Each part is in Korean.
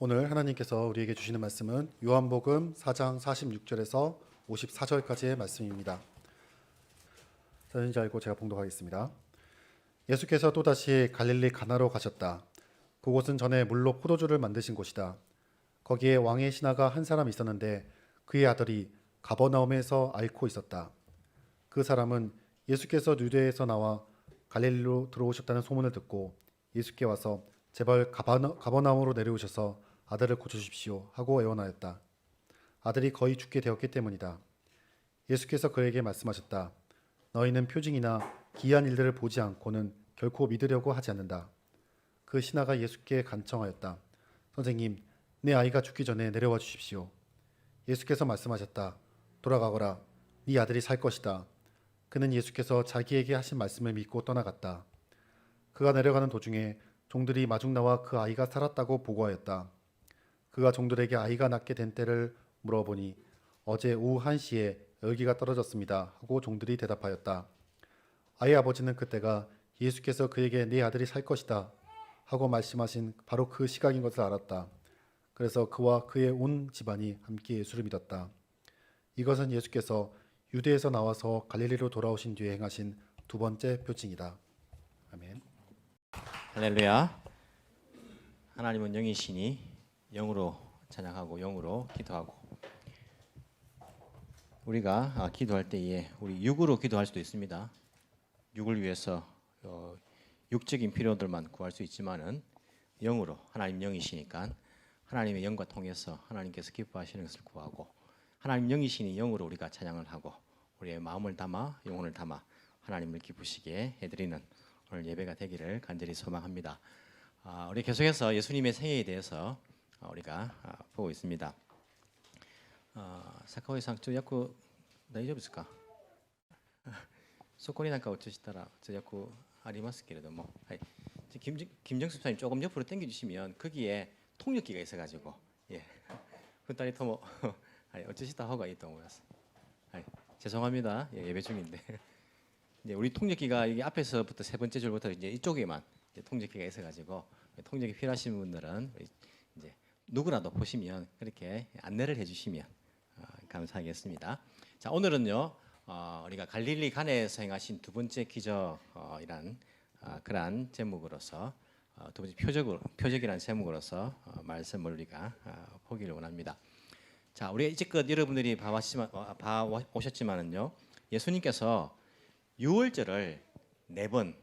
오늘 하나님께서 우리에게 주시는 말씀은 요한복음 4장 46절에서 54절까지의 말씀입니다. 사연인지 알고 제가 봉독하겠습니다. 예수께서 또다시 갈릴리 가나로 가셨다. 그곳은 전에 물로 포도주를 만드신 곳이다. 거기에 왕의 신하가 한 사람 있었는데 그의 아들이 가버나움에서 앓고 있었다. 그 사람은 예수께서 유대에서 나와 갈릴리로 들어오셨다는 소문을 듣고 예수께 와서 제발 가버나움으로 내려오셔서 아들을 고쳐주십시오 하고 애원하였다. 아들이 거의 죽게 되었기 때문이다. 예수께서 그에게 말씀하셨다. 너희는 표징이나 기이한 일들을 보지 않고는 결코 믿으려고 하지 않는다. 그 신하가 예수께 간청하였다. 선생님, 내 아이가 죽기 전에 내려와 주십시오. 예수께서 말씀하셨다. 돌아가거라. 네 아들이 살 것이다. 그는 예수께서 자기에게 하신 말씀을 믿고 떠나갔다. 그가 내려가는 도중에 종들이 마중 나와 그 아이가 살았다고 보고하였다. 그가 종들에게 아이가 낳게 된 때를 물어보니 어제 오후 1시에 열기가 떨어졌습니다 하고 종들이 대답하였다. 아이의 아버지는 그때가 예수께서 그에게 네 아들이 살 것이다 하고 말씀하신 바로 그 시각인 것을 알았다. 그래서 그와 그의 온 집안이 함께 예수를 믿었다. 이것은 예수께서 유대에서 나와서 갈릴리로 돌아오신 뒤에 행하신 두 번째 표징이다. 아멘. 할렐루야. 하나님은 영이시니 영으로 찬양하고 영으로 기도하고, 우리가 기도할 때에 우리 육으로 기도할 수도 있습니다. 육을 위해서 육적인 필요들만 구할 수 있지만은 영으로, 하나님 영이시니까 하나님의 영과 통해서 하나님께서 기뻐하시는 것을 구하고, 하나님 영이시니 영으로 우리가 찬양을 하고 우리의 마음을 담아 영혼을 담아 하나님을 기쁘시게 해드리는 오늘 예배가 되기를 간절히 소망합니다. 우리 계속해서 예수님의 생애에 대해서 우리가 보고 있습니다. 사카오이상 저 야쿠 다이조부스까? そこになんか 落ちたら 저 야쿠 ありますけれども、 김정수 사님 조금 옆으로 당겨주시면 거기에 통역기가 있어가지고, 예, 2人とも 어쩌시다方がいいと思います. 죄송합니다. 예, 예배 중인데. 이제 우리 통역기가 이게 앞에서부터 세 번째 줄부터 이제 이쪽에만 이제 통역기가 있어가지고, 통역이 필요하신 분들은 이제 누구라도 보시면 그렇게 안내를 해주시면 감사하겠습니다. 자, 오늘은요 우리가 갈릴리 가나에서 행하신 두 번째 기적이란 그러한 제목으로서 두 번째 표적이라는 제목으로서 말씀을 우리가 보기를 원합니다. 자, 우리 이제껏 여러분들이 봐오셨지만은요, 예수님께서 유월절을 네 번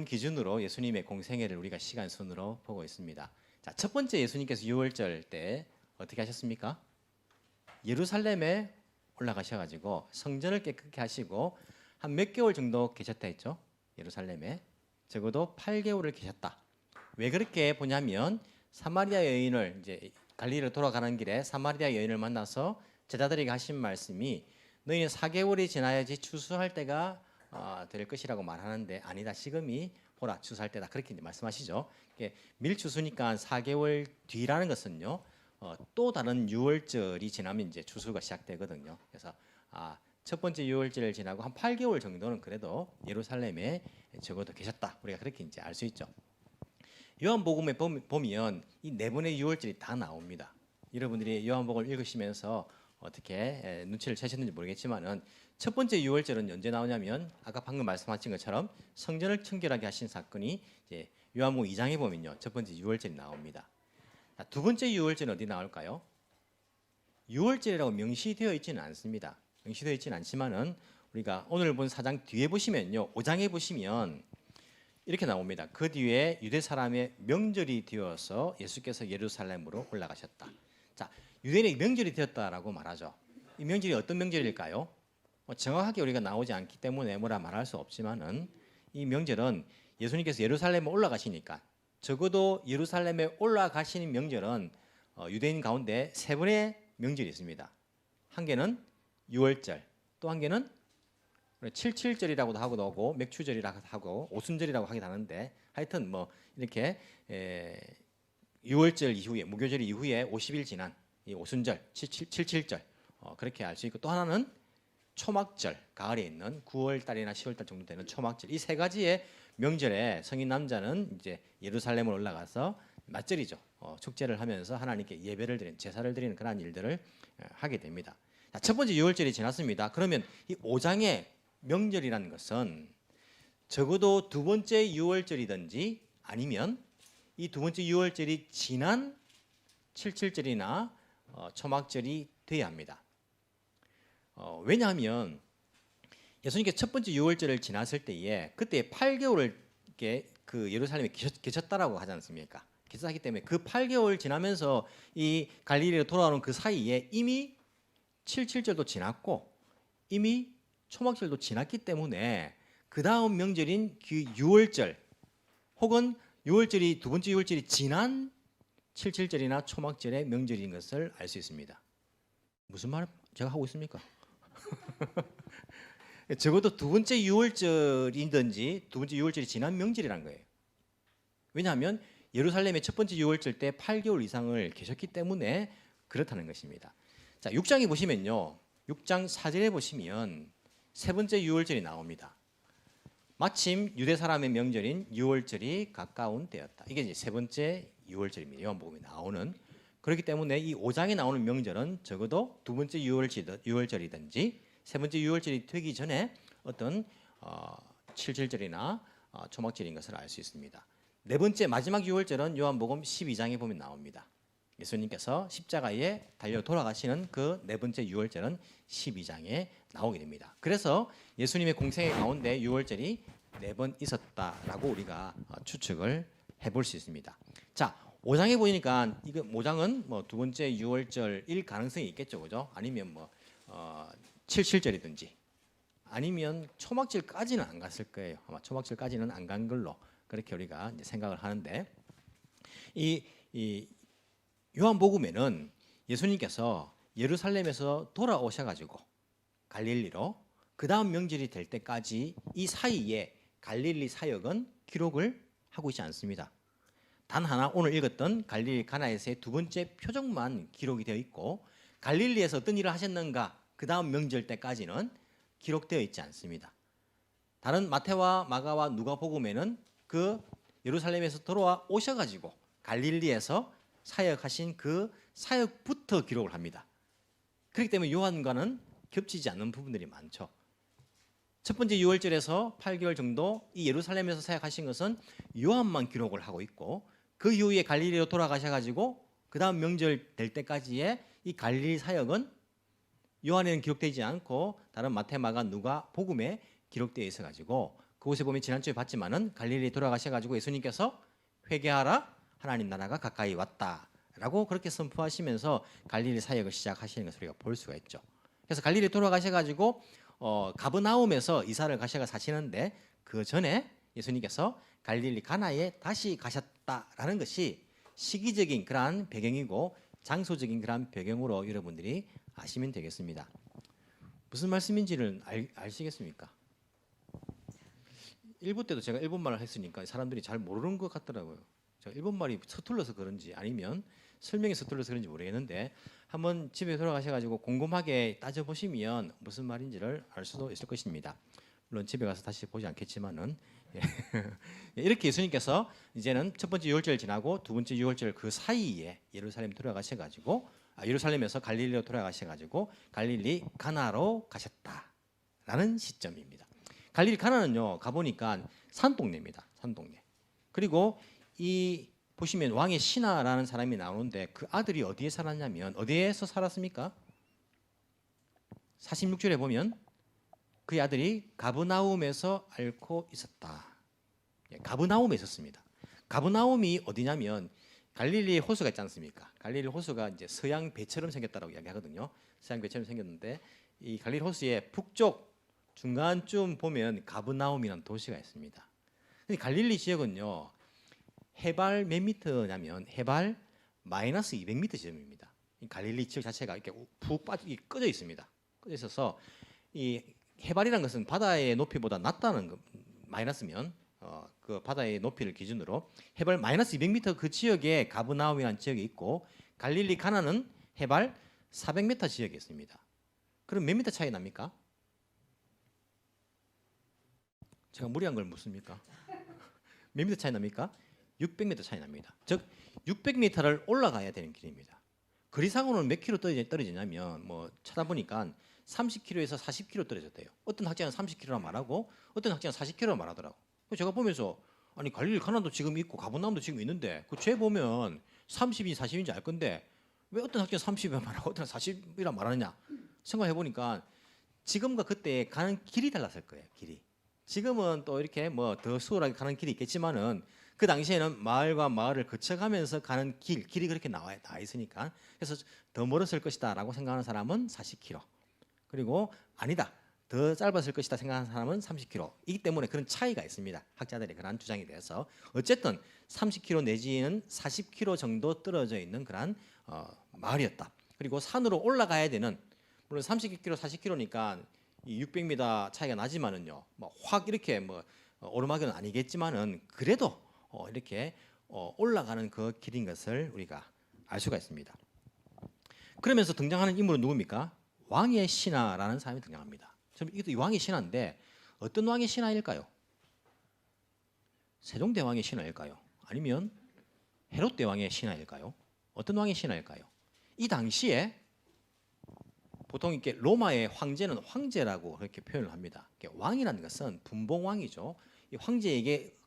기준으로 예수님의 공생애를 우리가 시간 순으로 보고 있습니다. 자, 첫 번째 예수님께서 유월절 때 어떻게 하셨습니까? 예루살렘에 올라가셔가지고 성전을 깨끗게 하시고 한 몇 개월 정도 계셨다 했죠. 예루살렘에 적어도 8개월을 계셨다. 왜 그렇게 보냐면 사마리아 여인을 이제 갈릴리로 돌아가는 길에 사마리아 여인을 만나서 제자들에게 하신 말씀이 너희는 4개월이 지나야지 추수할 때가 될 것이라고 말하는데 아니다. 지금이 보라 추수할 때다. 그렇게 이제 말씀하시죠. 밀추수니까 4개월 뒤라는 것은요. 또 다른 유월절이 지나면 이제 추수가 시작되거든요. 그래서 첫 번째 유월절을 지나고 한 8개월 정도는 그래도 예루살렘에 적어도 계셨다. 우리가 그렇게 이제 알 수 있죠. 요한복음에 보면 이 네 번의 유월절이 다 나옵니다. 여러분들이 요한복음을 읽으시면서 어떻게 눈치를 채셨는지 모르겠지만은 첫 번째 유월절은 언제 나오냐면 아까 방금 말씀하신 것처럼 성전을 청결하게 하신 사건이 이제 요한복음 2장에 보면요 첫 번째 유월절이 나옵니다. 자, 두 번째 유월절은 어디 나올까요? 유월절이라고 명시되어 있지는 않습니다. 명시되어 있지는 않지만은 우리가 오늘 본 4장 뒤에 보시면요 5장에 보시면 이렇게 나옵니다. 그 뒤에 유대 사람의 명절이 되어서 예수께서 예루살렘으로 올라가셨다. 자, 유대인의 명절이 되었다라고 말하죠. 이 명절이 어떤 명절일까요? 정확하게 우리가 나오지 않기 때문에 뭐라 말할 수 없지만은 이 명절은 예수님께서 예루살렘에 올라가시니까 적어도 예루살렘에 올라가시는 명절은 유대인 가운데 세 번의 명절이 있습니다. 한 개는 유월절, 또 한 개는 77절이라고도 하고 맥추절이라고 하고 오순절이라고 하기도 하는데 하여튼 뭐 이렇게 유월절 이후에 무교절 이후에 50일 지난 이 오순절 77절 그렇게 알 수 있고, 또 하나는 초막절, 가을에 있는 9월 달이나 10월 달 정도 되는 초막절. 이 세 가지의 명절에 성인 남자는 이제 예루살렘을 올라가서 맞절이죠. 축제를 하면서 하나님께 예배를 드리는 제사를 드리는 그러한 일들을 하게 됩니다. 자, 첫 번째 유월절이 지났습니다. 그러면 이 5장의 명절이라는 것은 적어도 두 번째 유월절이든지 아니면 이 두 번째 유월절이 지난 칠칠절이나 초막절이 돼야 합니다. 왜냐하면 예수님께서 첫 번째 유월절을 지났을 때에 그때 8개월을 그 예루살렘에 계셨다라고 하지 않습니까? 계셨기 때문에 그 8개월 지나면서 이 갈릴리로 돌아오는 그 사이에 이미 칠칠절도 지났고 이미 초막절도 지났기 때문에 그 다음 명절인 그 유월절 혹은 유월절이 두 번째 유월절이 지난 칠칠절이나 초막절의 명절인 것을 알 수 있습니다. 무슨 말을 제가 하고 있습니까? 적어도 두 번째 유월절이든지 두 번째 유월절이 지난 명절이란 거예요. 왜냐하면 예루살렘의 첫 번째 유월절 때 8개월 이상을 계셨기 때문에 그렇다는 것입니다. 자, 6장에 보시면요. 6장 4절에 보시면 세 번째 유월절이 나옵니다. 마침 유대 사람의 명절인 유월절이 가까운 때였다. 이게 이제 세 번째 유월절입니다. 요한복음에 나오는. 그렇기 때문에 이 5장에 나오는 명절은 적어도 두 번째 유월절이든지 세 번째 유월절이 되기 전에 어떤 칠칠절이나 초막절인 것을 알 수 있습니다. 네 번째 마지막 유월절은 요한복음 12장에 보면 나옵니다. 예수님께서 십자가에 달려 돌아가시는 그 네 번째 유월절은 12장에 나오게 됩니다. 그래서 예수님의 공생애 가운데 유월절이 4번 있었다라고 우리가 추측을 해볼 수 있습니다. 자, 5장에 보니까 이거 5장은 뭐 두 번째 유월절일 가능성이 있겠죠, 그죠? 아니면 뭐 칠칠절이든지 아니면 초막절까지는 안 갔을 거예요. 아마 초막절까지는 안 간 걸로 그렇게 우리가 이제 생각을 하는데 이 요한복음에는 예수님께서 예루살렘에서 돌아오셔가지고 갈릴리로 그 다음 명절이 될 때까지 이 사이에 갈릴리 사역은 기록을 하고 있지 않습니다. 단 하나 오늘 읽었던 갈릴리 가나에서의 두 번째 표적만 기록이 되어 있고 갈릴리에서 어떤 일을 하셨는가 그 다음 명절 때까지는 기록되어 있지 않습니다. 다른 마태와 마가와 누가복음에는 그 예루살렘에서 돌아오셔가지고 갈릴리에서 사역하신 그 사역부터 기록을 합니다. 그렇기 때문에 요한과는 겹치지 않는 부분들이 많죠. 첫 번째 유월절에서 8개월 정도 이 예루살렘에서 사역하신 것은 요한만 기록을 하고 있고 그 이후에 갈릴리로 돌아가셔가지고 그 다음 명절 될 때까지의 이 갈릴리 사역은 요한에는 기록되지 않고 다른 마태, 마가, 누가 복음에 기록되어 있어가지고 그곳에 보면 지난주에 봤지만은 갈릴리 돌아가셔가지고 예수님께서 회개하라 하나님 나라가 가까이 왔다라고 그렇게 선포하시면서 갈릴리 사역을 시작하시는 것을 우리가 볼 수가 있죠. 그래서 갈릴리 돌아가셔가지고 가브나움에서 이사를 가셔가 사시는데 그 전에 예수님께서 갈릴리 가나에 다시 가셨다라는 것이 시기적인 그러한 배경이고 장소적인 그러한 배경으로 여러분들이 아시면 되겠습니다. 무슨 말씀인지를 아시겠습니까? 1부 때도 제가 일본말을 했으니까 사람들이 잘 모르는 것 같더라고요. 제가 일본말이 서툴러서 그런지 아니면 설명이 서툴러서 그런지 모르겠는데 한번 집에 돌아가셔가지고 곰곰하게 따져보시면 무슨 말인지를 알 수도 있을 것입니다. 물론 집에 가서 다시 보지 않겠지만은 이렇게 예수님께서 이제는 첫 번째 유월절 지나고 두 번째 유월절 그 사이에 예루살렘 돌아가셔가지고 예루살렘에서 갈릴리로 돌아가셔가지고 갈릴리 가나로 가셨다라는 시점입니다. 갈릴리 가나는요 가보니까 산동네입니다. 산동네. 그리고 이 보시면 왕의 신하라는 사람이 나오는데 그 아들이 어디에 살았냐면 어디에서 살았습니까? 46절에 보면 그 아들이 가브나움에서 앓고 있었다. 가브나움에 있었습니다. 가브나움이 어디냐면 갈릴리 호수가 있지 않습니까? 갈릴리 호수가 이제 서양 배처럼 생겼다라고 이야기하거든요. 서양 배처럼 생겼는데 이 갈릴리 호수의 북쪽 중간쯤 보면 가브나움이라는 도시가 있습니다. 근데 갈릴리 지역은요 해발 몇 미터냐면 해발 마이너스 200m 지점입니다. 이 갈릴리 지역 자체가 이렇게 푹 꺼져 있습니다. 꺼져 있어서 이 해발이라는 것은 바다의 높이보다 낮다는 마이너스면 그 바다의 높이를 기준으로 해발 마이너스 200m 그 지역에 가브나움이라는 지역이 있고 갈릴리 가나는 해발 400m 지역에 있습니다. 그럼 몇 미터 차이 납니까? 제가 무리한 걸 묻습니까? 몇 미터 차이 납니까? 600m 차이 납니다. 즉 600m를 올라가야 되는 길입니다. 거리상으로는 몇 킬로 떨어지냐면 뭐 찾아보니까 30km에서 40km 떨어졌대요. 어떤 학자는 30km라 말하고 어떤 학자는 40km라 말하더라고. 그래서 제가 보면서 아니 갈릴리 가나도 지금 있고 가버나움도 지금 있는데 그죄 보면 30이 40인지 알 건데 왜 어떤 학자는 30이라 말하고 어떤 40이라 말하느냐 생각해 보니까 지금과 그때 가는 길이 달랐을 거예요. 길이. 지금은 또 이렇게 뭐 더 수월하게 가는 길이 있겠지만은 그 당시에는 마을과 마을을 거쳐가면서 가는 길이 그렇게 나와 있으니까 그래서 더 멀었을 것이다라고 생각하는 사람은 40km. 그리고 아니다. 더 짧았을 것이다 생각하는 사람은 30km. 이기 때문에 그런 차이가 있습니다. 학자들의 그런 주장에 대해서. 어쨌든 30km 내지는 40km 정도 떨어져 있는 그런 마을이었다. 그리고 산으로 올라가야 되는 물론 30km, 40km니까 이 600m 차이가 나지만은요. 뭐 확 이렇게 뭐 오르막은 아니겠지만은 그래도 이렇게 올라가는 그 길인 것을 우리가 알 수가 있습니다. 그러면서 등장하는 인물은 누굽니까? 왕의 신하라는 사람이 등장합니다. 이것도 왕의 신하인데 어떤 왕의 신하일까요? 세종대왕의 신하일까요? 아니면 헤롯대왕의 신하일까요? 어떤 왕의 신하일까요? 이 당시에 보통 이렇게 로마의 황제는 황제라고 그렇게 표현을 합니다. 왕이라는 것은 분봉왕이죠. 이 황제에게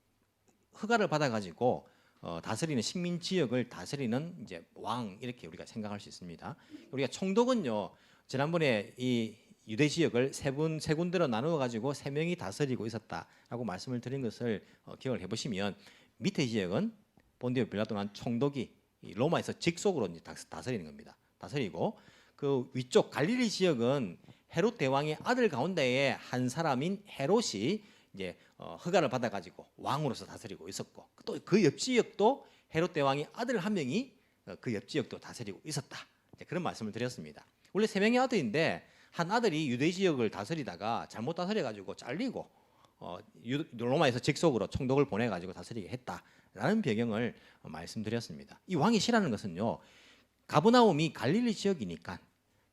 허가를 받아가지고 다스리는 식민 지역을 다스리는 이제 왕 이렇게 우리가 생각할 수 있습니다. 우리가 총독은요 지난번에 이 유대 지역을 세 군데로 나누어 가지고 세 명이 다스리고 있었다라고 말씀을 드린 것을 기억을 해보시면 밑에 지역은 본디오 빌라도는 총독이 로마에서 직속으로 이제 다스리는 겁니다. 다스리고 그 위쪽 갈릴리 지역은 헤롯 대왕의 아들 가운데에 한 사람인 헤롯이 이제 허가를 받아가지고 왕으로서 다스리고 있었고 또 그 옆 지역도 헤롯 대왕의 아들 한 명이 그 옆 지역도 다스리고 있었다. 그런 말씀을 드렸습니다. 원래 세 명의 아들인데 한 아들이 유대 지역을 다스리다가 잘못 다스려가지고 잘리고 로마에서 직속으로 총독을 보내가지고 다스리게 했다라는 배경을 말씀드렸습니다. 이 왕이 신하는 것은요 가버나움이 갈릴리 지역이니까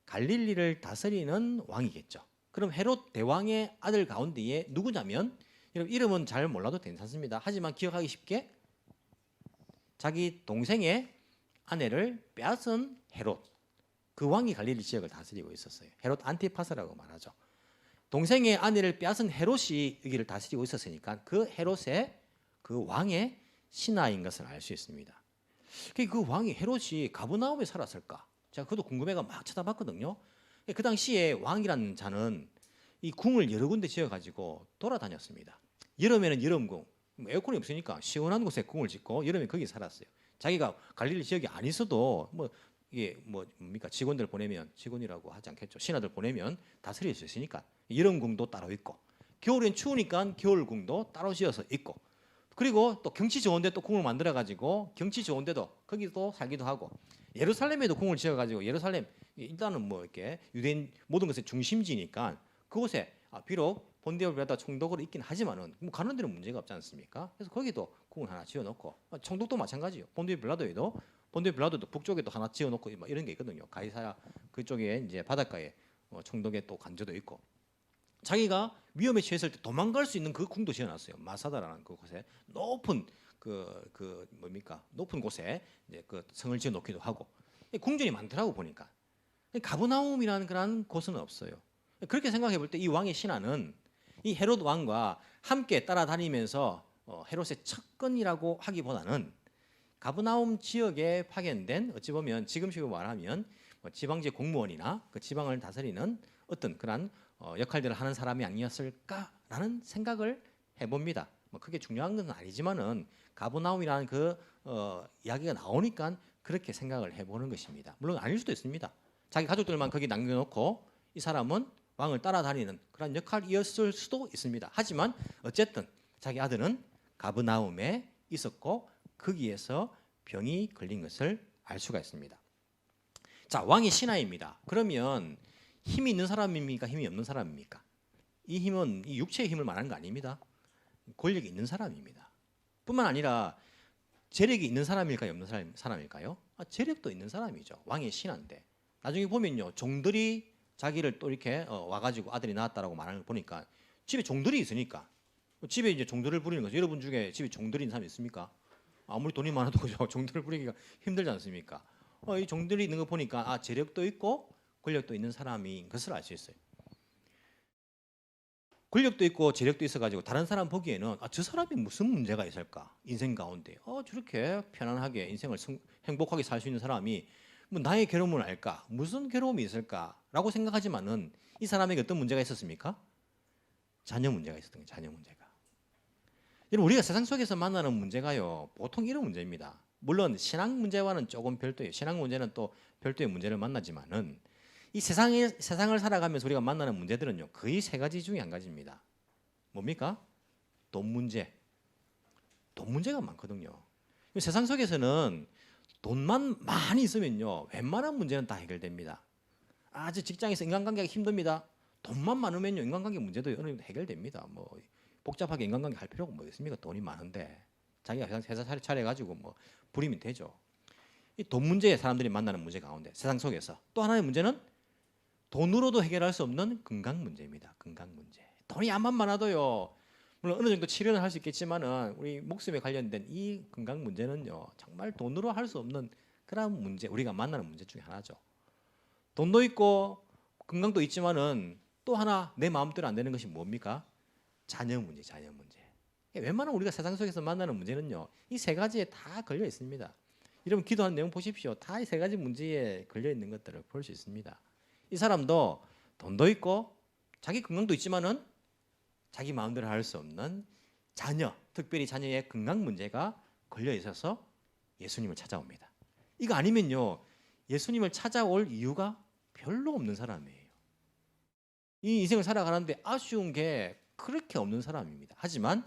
갈릴리를 다스리는 왕이겠죠. 그럼 헤롯 대왕의 아들 가운데에 누구냐면 여러분 이름은 잘 몰라도 괜찮습니다. 하지만 기억하기 쉽게 자기 동생의 아내를 빼앗은 헤롯 그 왕이 갈릴리 지역을 다스리고 있었어요. 헤롯 안티파스라고 말하죠. 동생의 아내를 빼앗은 헤롯이 여기를 다스리고 있었으니까 그 헤롯의 그 왕의 신하인 것을 알 수 있습니다. 그 왕이 헤롯이 가버나움에 살았을까? 제가 그것도 궁금해가 막 찾아봤거든요. 그 당시에 왕이라는 자는 이 궁을 여러 군데 지어가지고 돌아다녔습니다. 여름에는 여름궁, 에어컨이 없으니까 시원한 곳에 궁을 짓고 여름에 거기 살았어요. 자기가 갈릴리 지역이 안 있어도 뭐 이게 뭡니까 직원들 보내면 직원이라고 하지 않겠죠. 신하들 보내면 다스릴 수 있으니까 여름궁도 따로 있고 겨울엔 추우니까 겨울궁도 따로 지어서 있고 그리고 또 경치 좋은데 또 궁을 만들어 가지고 경치 좋은데도 거기도 살기도 하고 예루살렘에도 궁을 지어 가지고 예루살렘 일단은 뭐 이렇게 유대인 모든 것의 중심지니까 그곳에 비록 본디오 빌라도 총독으로 있긴 하지만은 뭐 가는 데는 문제가 없지 않습니까? 그래서 거기도 궁을 하나 지어 놓고 총독도 마찬가지요. 본디오 빌라도도 북쪽에도 하나 지어 놓고 이런 게 있거든요. 가이사랴 그쪽에 이제 바닷가에 총독의 또 관저도 있고 자기가 위험에 처했을 때 도망갈 수 있는 그 궁도 지어놨어요. 마사다라는 그곳에 높은 높은 곳에 이제 그 성을 지어놓기도 하고 궁전이 많더라고 보니까 가버나움이라는 그런 곳은 없어요. 그렇게 생각해 볼 때 이 왕의 신하는 이 헤롯 왕과 함께 따라다니면서 헤롯의 측근이라고 하기보다는 가버나움 지역에 파견된 어찌 보면 지금식으로 말하면 지방제 공무원이나 그 지방을 다스리는 어떤 그런 역할들을 하는 사람이 아니었을까라는 생각을 해봅니다. 뭐 크게 중요한 건 아니지만은 가버나움이라는 그 이야기가 나오니까 그렇게 생각을 해보는 것입니다. 물론 아닐 수도 있습니다. 자기 가족들만 거기 남겨놓고 이 사람은 왕을 따라다니는 그런 역할이었을 수도 있습니다. 하지만 어쨌든 자기 아들은 가버나움에 있었고 거기에서 병이 걸린 것을 알 수가 있습니다. 자, 왕의 신하입니다. 그러면 힘이 있는 사람입니까? 힘이 없는 사람입니까? 이 힘은 이 육체의 힘을 말하는 거 아닙니다. 권력이 있는 사람입니다. 뿐만 아니라 재력이 있는 사람일까요? 없는 사람일까요? 재력도 있는 사람이죠. 왕의 신하인데 나중에 보면요, 종들이 자기를 또 이렇게 와가지고 아들이 낳았다라고 말하는 걸 보니까 집에 종들이 있으니까 집에 이제 종들을 부리는 거죠. 여러분 중에 집에 종들이 있는 사람 있습니까? 아무리 돈이 많아도 그죠? 종들을 부리기가 힘들지 않습니까? 이 종들이 있는 거 보니까 재력도 있고 권력도 있는 사람인 것을 알 수 있어요. 권력도 있고 재력도 있어가지고 다른 사람 보기에는 저 사람이 무슨 문제가 있을까 인생 가운데 저렇게 편안하게 인생을 행복하게 살 수 있는 사람이 뭐 나의 괴로움을 알까 무슨 괴로움이 있을까라고 생각하지만은 이 사람에게 어떤 문제가 있었습니까? 자녀 문제가 있었던 거예요. 자녀 문제가. 여러분 우리가 세상 속에서 만나는 문제가요 보통 이런 문제입니다. 물론 신앙 문제와는 조금 별도예요. 신앙 문제는 또 별도의 문제를 만나지만은 이 세상을 살아가면서 우리가 만나는 문제들은요 거의 세 가지 중에 한 가지입니다. 뭡니까? 돈 문제. 돈 문제가 많거든요. 세상 속에서는 돈만 많이 있으면요 웬만한 문제는 다 해결됩니다. 아주 직장에서 인간관계가 힘듭니다. 돈만 많으면요 인간관계 문제도 어느 정도 해결됩니다. 뭐 복잡하게 인간관계 할 필요가 뭐 있습니까? 돈이 많은데 자기가 회사 차려가지고 뭐 부리면 되죠. 이 돈 문제에 사람들이 만나는 문제 가운데 세상 속에서 또 하나의 문제는 돈으로도 해결할 수 없는 건강 문제입니다. 건강 문제. 돈이 암만 많아도요. 물론 어느 정도 치료는 할 수 있겠지만은 우리 목숨에 관련된 이 건강 문제는요. 정말 돈으로 할 수 없는 그런 문제, 우리가 만나는 문제 중에 하나죠. 돈도 있고 건강도 있지만은 또 하나 내 마음대로 안 되는 것이 뭡니까? 자녀 문제, 자녀 문제. 웬만한 우리가 세상 속에서 만나는 문제는요. 이 세 가지에 다 걸려 있습니다. 여러분 기도한 내용 보십시오. 다 이 세 가지 문제에 걸려 있는 것들을 볼 수 있습니다. 이 사람도 돈도 있고 자기 건강도 있지만은 자기 마음대로 할 수 없는 자녀, 특별히 자녀의 건강 문제가 걸려 있어서 예수님을 찾아옵니다. 이거 아니면요 예수님을 찾아올 이유가 별로 없는 사람이에요. 이 인생을 살아가는데 아쉬운 게 그렇게 없는 사람입니다. 하지만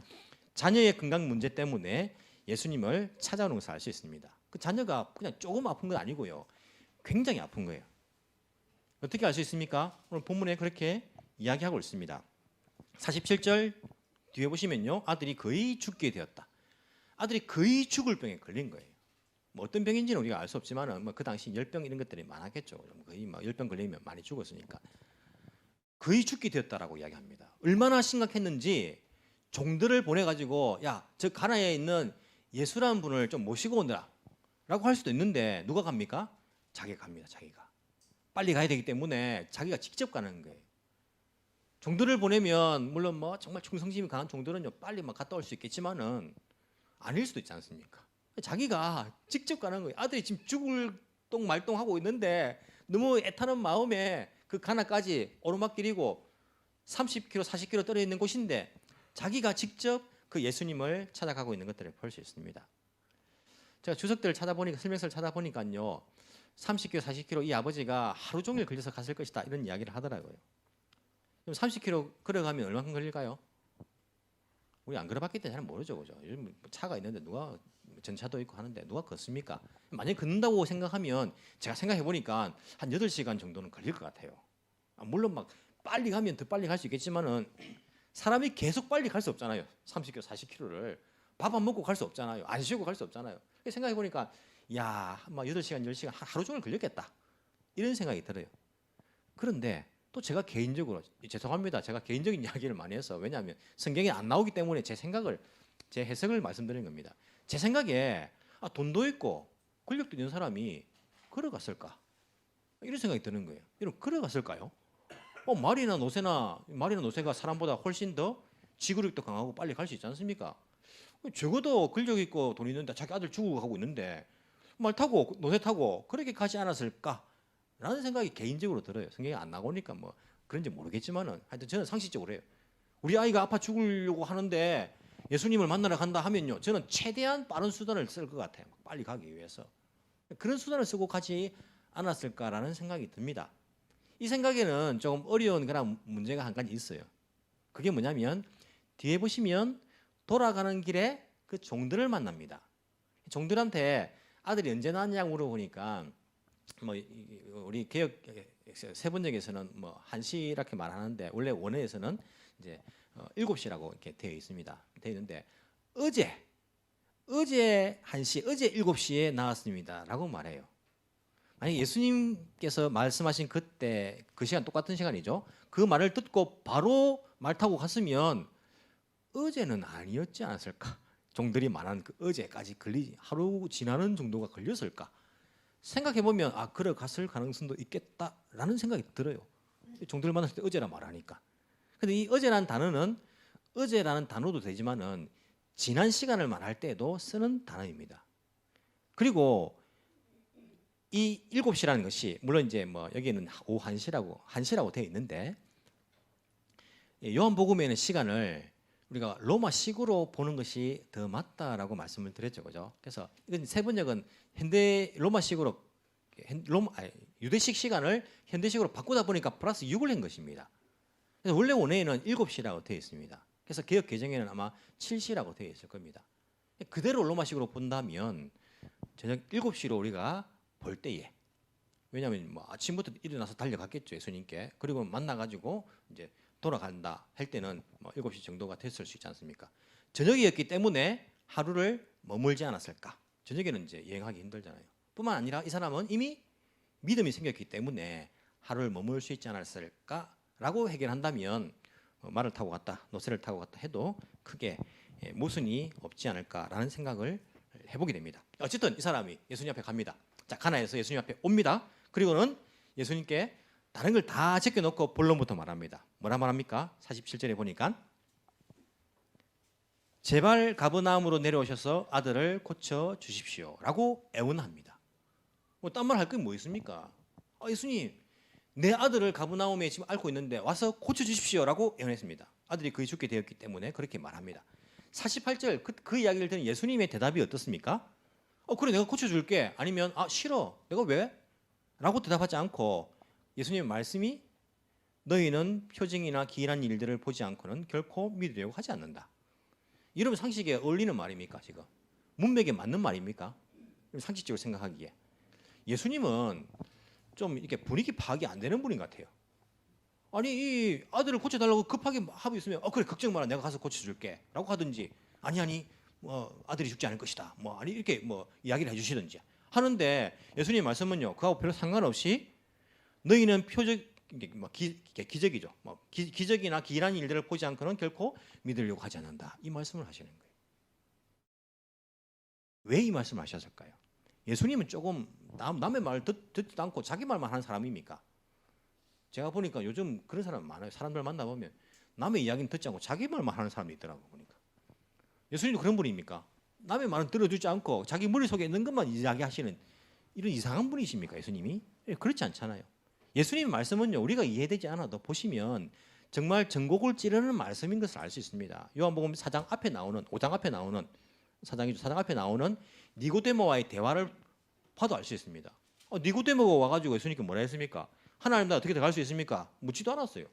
자녀의 건강 문제 때문에 예수님을 찾아오는 것을 알 수 있습니다. 그 자녀가 그냥 조금 아픈 건 아니고요 굉장히 아픈 거예요. 어떻게 알 수 있습니까? 오늘 본문에 그렇게 이야기하고 있습니다. 47절 뒤에 보시면요. 아들이 거의 죽게 되었다. 아들이 거의 죽을 병에 걸린 거예요. 뭐 어떤 병인지는 우리가 알 수 없지만 뭐 그 당시 열병 이런 것들이 많았겠죠. 거의 막 열병 걸리면 많이 죽었으니까. 거의 죽게 되었다라고 이야기합니다. 얼마나 심각했는지 종들을 보내가지고 야, 저 가나에 있는 예수라는 분을 좀 모시고 오느라 라고 할 수도 있는데 누가 갑니까? 자기가 갑니다. 자기가. 빨리 가야 되기 때문에 자기가 직접 가는 거예요. 종들을 보내면 물론 뭐 정말 충성심이 강한 종들은요 빨리 막 갔다 올 수 있겠지만은 아닐 수도 있지 않습니까? 자기가 직접 가는 거예요. 아들이 지금 죽을 똥 말똥하고 있는데 너무 애타는 마음에 그 가나까지 오르막길이고 30km, 40km 떨어져 있는 곳인데 자기가 직접 그 예수님을 찾아가고 있는 것들을 볼 수 있습니다. 제가 주석들을 찾아보니까 설명서를 찾아보니까요 30km, 40km 이 아버지가 하루 종일 걸려서 갔을 것이다 이런 이야기를 하더라고요. 그럼 30km 걸어가면 얼마큼 걸릴까요? 우리 안 걸어봤기 때문에 잘 모르죠, 그죠? 요즘 차가 있는데 누가 전차도 있고 하는데 누가 걷습니까? 만약 걷는다고 생각하면 제가 생각해 보니까 한 8시간 정도는 걸릴 것 같아요. 물론 막 빨리 가면 더 빨리 갈 수 있겠지만은 사람이 계속 빨리 갈 수 없잖아요. 30km, 40km를 밥 안 먹고 갈 수 없잖아요. 안 쉬고 갈 수 없잖아요. 생각해 보니까 야, 막 8시간, 10시간 하루 종일 걸렸겠다. 이런 생각이 들어요. 그런데 또 제가 개인적으로 죄송합니다. 제가 개인적인 이야기를 많이 해서 왜냐하면 성경에 안 나오기 때문에 제 해석을 말씀드리는 겁니다. 제 생각에 돈도 있고 권력도 있는 사람이 걸어갔을까? 이런 생각이 드는 거예요. 여러분 걸어갔을까요? 말이나 노새가 사람보다 훨씬 더 지구력도 강하고 빨리 갈 수 있지 않습니까? 적어도 권력 있고 돈 있는데 자기 아들 죽고 가고 있는데 말 타고 노새 타고 그렇게 가지 않았을까? 라는 생각이 개인적으로 들어요. 성경에 안 나오니까 뭐 그런지 모르겠지만은 하여튼 저는 상식적으로 해요. 우리 아이가 아파 죽으려고 하는데 예수님을 만나러 간다 하면요. 저는 최대한 빠른 수단을 쓸 것 같아요. 빨리 가기 위해서. 그런 수단을 쓰고 가지 않았을까라는 생각이 듭니다. 이 생각에는 조금 어려운 그런 문제가 한 가지 있어요. 그게 뭐냐면 뒤에 보시면 돌아가는 길에 그 종들을 만납니다. 종들한테 아들이 언제 낳았냐고 물어보니까 뭐 우리 개역 세번역에서는 뭐 1시 이렇게 말하는데 원래 원어에서는 이제 7시라고 이렇게 되어 있습니다. 되어 있는데 어제 1시, 어제 7시에 나왔습니다라고 말해요. 만약 예수님께서 말씀하신 그때 그 시간 똑같은 시간이죠. 그 말을 듣고 바로 말 타고 갔으면 어제는 아니었지 않았을까? 종들이 말한 그 어제까지 하루 지나는 정도가 걸렸을까? 생각해 보면 그래 갔을 가능성도 있겠다라는 생각이 들어요. 종들 만났을 때 어제라 말하니까. 근데 이 어제라는 단어도 되지만은 지난 시간을 말할 때도 쓰는 단어입니다. 그리고 이 7시라는 것이 물론 이제 뭐 여기에는 오후 1시라고 되어 있는데 요한복음에는 시간을 우리가 로마식으로 보는 것이 더 맞다라고 말씀을 드렸죠, 그죠? 그래서 이건 세번역은 현대 로마식으로 유대식 시간을 현대식으로 바꾸다 보니까 플러스 6을 한 것입니다. 그래서 원래 원어에는 7시라고 되어 있습니다. 그래서 개역 개정에는 아마 7시라고 되어 있을 겁니다. 그대로 로마식으로 본다면 저녁 7시로 우리가 볼 때에 왜냐하면 뭐 아침부터 일어나서 달려갔겠죠, 예수님께. 그리고 만나가지고 이제 돌아간다 할 때는 뭐 7시 정도가 됐을 수 있지 않습니까? 저녁이었기 때문에 하루를 머물지 않았을까? 저녁에는 이제 여행하기 힘들잖아요. 뿐만 아니라 이 사람은 이미 믿음이 생겼기 때문에 하루를 머물 수 있지 않았을까라고 해결한다면 말을 타고 갔다, 노새를 타고 갔다 해도 크게 모순이 없지 않을까라는 생각을 해보게 됩니다. 어쨌든 이 사람이 예수님 앞에 갑니다. 자, 가나에서 예수님 앞에 옵니다. 그리고는 예수님께 다른 걸 다 제껴놓고 본론부터 말합니다. 뭐라 말합니까? 47절에 보니까 제발 가버나움으로 내려오셔서 아들을 고쳐 주십시오라고 애원합니다. 뭐 딴 말 할 게 뭐 있습니까? 예수님, 내 아들을 가버나움에 지금 앓고 있는데 와서 고쳐 주십시오라고 애원했습니다. 아들이 거의 죽게 되었기 때문에 그렇게 말합니다. 48절 그 이야기를 듣는 예수님의 대답이 어떻습니까? 그래 내가 고쳐줄게. 아니면 싫어. 내가 왜? 라고 대답하지 않고 예수님의 말씀이 너희는 표징이나 기이한 일들을 보지 않고는 결코 믿으려고 하지 않는다. 이러면 상식에 어울리는 말입니까? 지금 문맥에 맞는 말입니까? 상식적으로 생각하기에 예수님은 좀 이렇게 분위기 파악이 안 되는 분인 것 같아요. 아니 이 아들을 고쳐달라고 급하게 하고 있으면 그래 걱정 마라 내가 가서 고쳐줄게 라고 하든지 아니 아들이 죽지 않을 것이다 아니 이렇게 이야기를 해주시든지 하는데 예수님 말씀은요 그하고 별로 상관없이 너희는 기적이죠. 기적이나 기이한 일들을 보지 않고는 결코 믿으려고 하지 않는다. 이 말씀을 하시는 거예요. 왜 이 말씀을 하셨을까요? 예수님은 조금 남의 말 듣지도 않고 자기 말만 하는 사람입니까? 제가 보니까 요즘 그런 사람 많아요. 사람들 만나보면 남의 이야기는 듣지 않고 자기 말만 하는 사람이 있더라고요. 보니까. 예수님도 그런 분입니까? 남의 말은 들어주지 않고 자기 머릿속에 있는 것만 이야기하시는 이런 이상한 분이십니까? 예수님이? 그렇지 않잖아요. 예수님의 말씀은요 우리가 이해되지 않아도 보시면 정말 전곡을 찌르는 말씀인 것을 알 수 있습니다. 요한복음 4장 앞에 나오는 5장 앞에 나오는 4장 앞에 나오는 니고데모와의 대화를 봐도 알 수 있습니다. 니고데모가 와가지고 예수님께 뭐라 했습니까? 하나님 나라 어떻게 들어갈 수 있습니까? 묻지도 않았어요.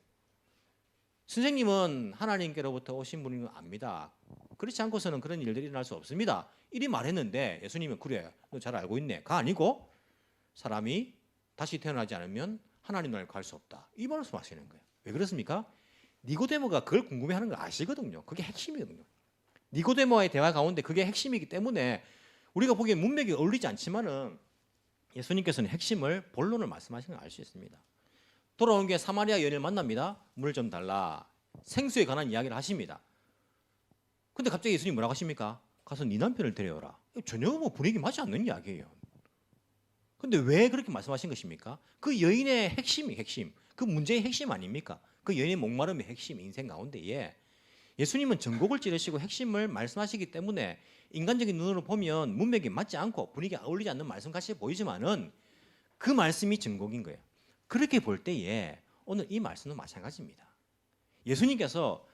선생님은 하나님께로부터 오신 분인 걸 압니다. 그렇지 않고서는 그런 일들이 일어날 수 없습니다. 이리 말했는데 예수님은 그래 너 잘 알고 있네. 가 아니고 사람이 다시 태어나지 않으면 하나님 나라에 갈 수 없다. 이 말씀하시는 거예요. 왜 그렇습니까? 니고데모가 그걸 궁금해하는 걸 아시거든요. 그게 핵심이거든요. 니고데모와의 대화 가운데 그게 핵심이기 때문에 우리가 보기엔 문맥이 어울리지 않지만은 예수님께서는 핵심을 본론을 말씀하시는 걸 알 수 있습니다. 돌아온 게 사마리아 여인을 만납니다. 물 좀 달라. 생수에 관한 이야기를 하십니다. 근데 갑자기 예수님 뭐라고 하십니까? 가서 네 남편을 데려오라. 전혀 분위기 맞지 않는 이야기예요. 근데 왜 그렇게 말씀하신 것입니까? 그 여인의 핵심, 그 문제의 핵심 아닙니까? 그 여인의 목마름의 핵심, 인생 가운데에 예수님은 전곡을 찌르시고 핵심을 말씀하시기 때문에 인간적인 눈으로 보면 문맥이 맞지 않고 분위기가 어울리지 않는 말씀같이 보이지만은 그 말씀이 전곡인 거예요. 그렇게 볼 때에 오늘 이 말씀은 마찬가지입니다. 예수님께서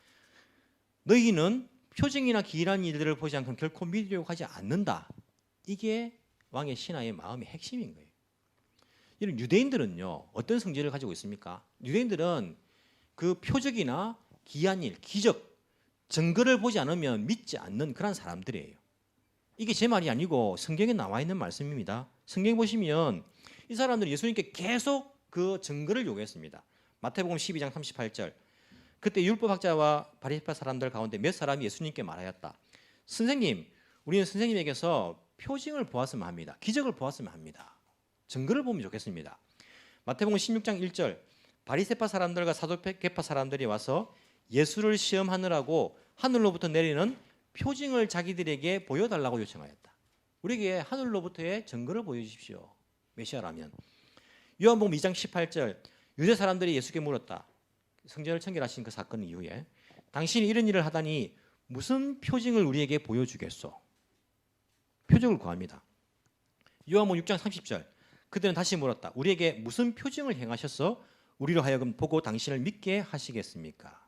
너희는 표징이나 기이한 일들을 보지 않고는 결코 믿으려고 하지 않는다. 이게 왕의 신하의 마음의 핵심인 거예요. 이런 유대인들은요 어떤 성질을 가지고 있습니까? 유대인들은 그 표적이나 기이한 일, 기적, 증거를 보지 않으면 믿지 않는 그런 사람들이에요. 이게 제 말이 아니고 성경에 나와 있는 말씀입니다. 성경 보시면 이 사람들이 예수님께 계속 그 증거를 요구했습니다. 마태복음 12장 38절. 그때 율법학자와 바리새파 사람들 가운데 몇 사람이 예수님께 말하였다. 선생님, 우리는 선생님에게서 표징을 보았으면 합니다. 기적을 보았으면 합니다. 증거를 보면 좋겠습니다. 마태복음 16장 1절. 바리새파 사람들과 사두개파 사람들이 와서 예수를 시험하느라고 하늘로부터 내리는 표징을 자기들에게 보여달라고 요청하였다. 우리에게 하늘로부터의 증거를 보여주십시오. 메시아라면. 요한복음 2장 18절 유대 사람들이 예수께 물었다. 성전을 청결하신 그 사건 이후에 당신이 이런 일을 하다니 무슨 표징을 우리에게 보여주겠소? 표징을 구합니다. 요한복음 6장 30절 그들은 다시 물었다. 우리에게 무슨 표징을 행하셔서 우리로 하여금 보고 당신을 믿게 하시겠습니까?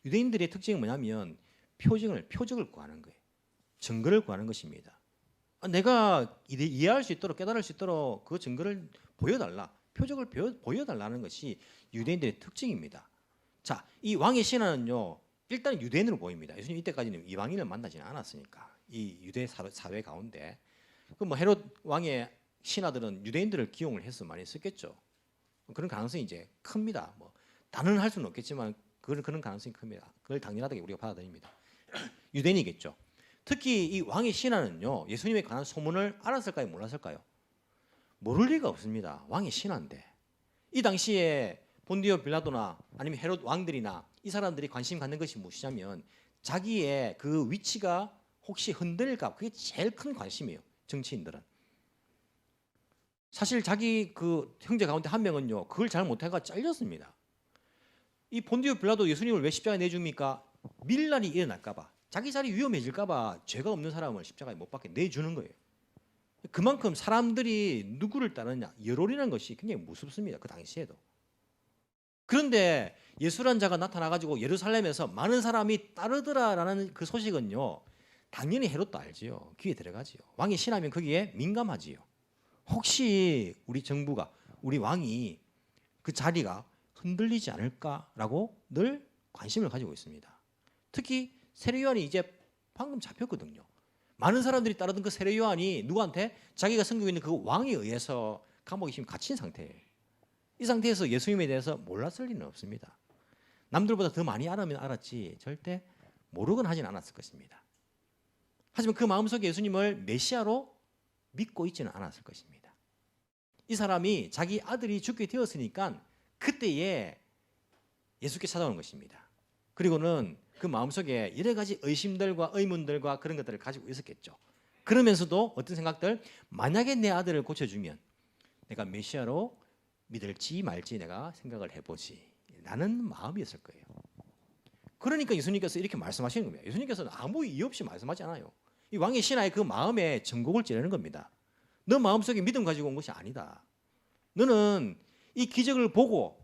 유대인들의 특징이 뭐냐면 표징을 구하는 거예요. 증거를 구하는 것입니다. 내가 이해할 수 있도록 깨달을 수 있도록 그 증거를 보여달라. 표적을 보여달라는 것이 유대인들의 특징입니다. 자, 이 왕의 신하는요. 일단 유대인으로 보입니다. 예수님 이때까지는 이방인을 만나지는 않았으니까 이 유대 사회 가운데 그 뭐 헤롯 왕의 신하들은 유대인들을 기용을 해서 많이 썼겠죠. 그런 가능성이 이제 큽니다. 뭐 다는 할 수는 없겠지만 그런 가능성이 큽니다. 그걸 당연하다고 우리가 받아들입니다. 유대인이겠죠. 특히 이 왕의 신하는요. 예수님에 관한 소문을 알았을까요? 몰랐을까요? 모를 리가 없습니다. 왕의 신하인데. 이 당시에 본디오 빌라도나 아니면 헤롯 왕들이나 이 사람들이 관심 갖는 것이 무엇이냐면 자기의 그 위치가 혹시 흔들릴까 그게 제일 큰 관심이에요. 정치인들은. 사실 자기 그 형제 가운데 한 명은요. 그걸 잘 못해가 잘렸습니다. 이 본디오 빌라도 예수님을 왜 십자가에 내줍니까? 밀란이 일어날까 봐. 자기 자리 위험해질까 봐 죄가 없는 사람을 십자가에 못 박게 내주는 거예요. 그만큼 사람들이 누구를 따르느냐 여론이라는 것이 굉장히 무섭습니다. 그 당시에도. 그런데 예수란 자가 나타나가지고 예루살렘에서 많은 사람이 따르더라라는 그 소식은요. 당연히 헤롯도 알지요. 귀에 들어가지요. 왕이 신하면 거기에 민감하지요. 혹시 우리 정부가 우리 왕이 그 자리가 흔들리지 않을까라고 늘 관심을 가지고 있습니다. 특히 세례요한이 이제 방금 잡혔거든요. 많은 사람들이 따르던 그 세례요한이 누구한테 자기가 섬기고 있는 그 왕에 의해서 감옥에 지금 갇힌 상태예요. 이 상태에서 예수님에 대해서 몰랐을 리는 없습니다. 남들보다 더 많이 알았으면 알았지 절대 모르곤 하진 않았을 것입니다. 하지만 그 마음속에 예수님을 메시아로 믿고 있지는 않았을 것입니다. 이 사람이 자기 아들이 죽게 되었으니까 그때에 예수께 찾아오는 것입니다. 그리고는 그 마음속에 여러 가지 의심들과 의문들과 그런 것들을 가지고 있었겠죠. 그러면서도 어떤 생각들, 만약에 내 아들을 고쳐주면 내가 메시아로 믿을지 말지 내가 생각을 해보지 라는 마음이었을 거예요. 그러니까 예수님께서 이렇게 말씀하시는 겁니다. 예수님께서는 아무 이유 없이 말씀하지 않아요. 이 왕의 신하의 그 마음에 전곡을 찌르는 겁니다. 너 마음속에 믿음 가지고 온 것이 아니다. 너는 이 기적을 보고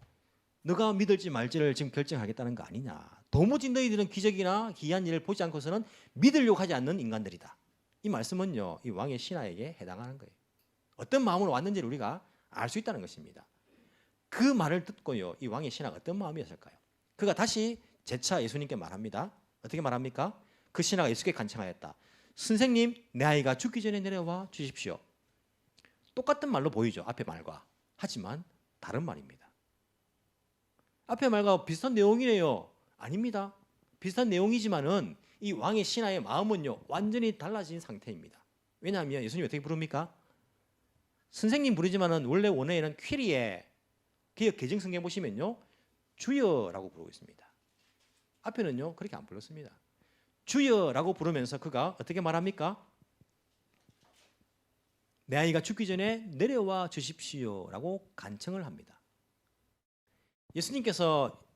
너가 믿을지 말지를 지금 결정하겠다는 거 아니냐. 도무지 너희들은 기적이나 기이한 일을 보지 않고서는 믿으려고 하지 않는 인간들이다. 이 말씀은요. 이 왕의 신하에게 해당하는 거예요. 어떤 마음으로 왔는지를 우리가 알 수 있다는 것입니다. 그 말을 듣고요. 이 왕의 신하가 어떤 마음이었을까요? 그가 다시 재차 예수님께 말합니다. 어떻게 말합니까? 그 신하가 예수께 간청하였다. 선생님, 내 아이가 죽기 전에 내려와 주십시오. 똑같은 말로 보이죠. 앞의 말과. 하지만 다른 말입니다. 앞의 말과 비슷한 내용이네요. 아닙니다. 비슷한 내용이지만은 이 왕의 신하의 마음은요. 완전히 달라진 상태입니다. 왜냐하면 예수님이 어떻게 부릅니까? 선생님 부르지만은 원래 원어에는 퀴리에 개역 개정 성경 보시면요. 주여라고 부르고 있습니다. 앞에는요. 그렇게 안 불렀습니다. 주여라고 부르면서 그가 어떻게 말합니까? 내 아이가 죽기 전에 내려와 주십시오라고 간청을 합니다. 예수님께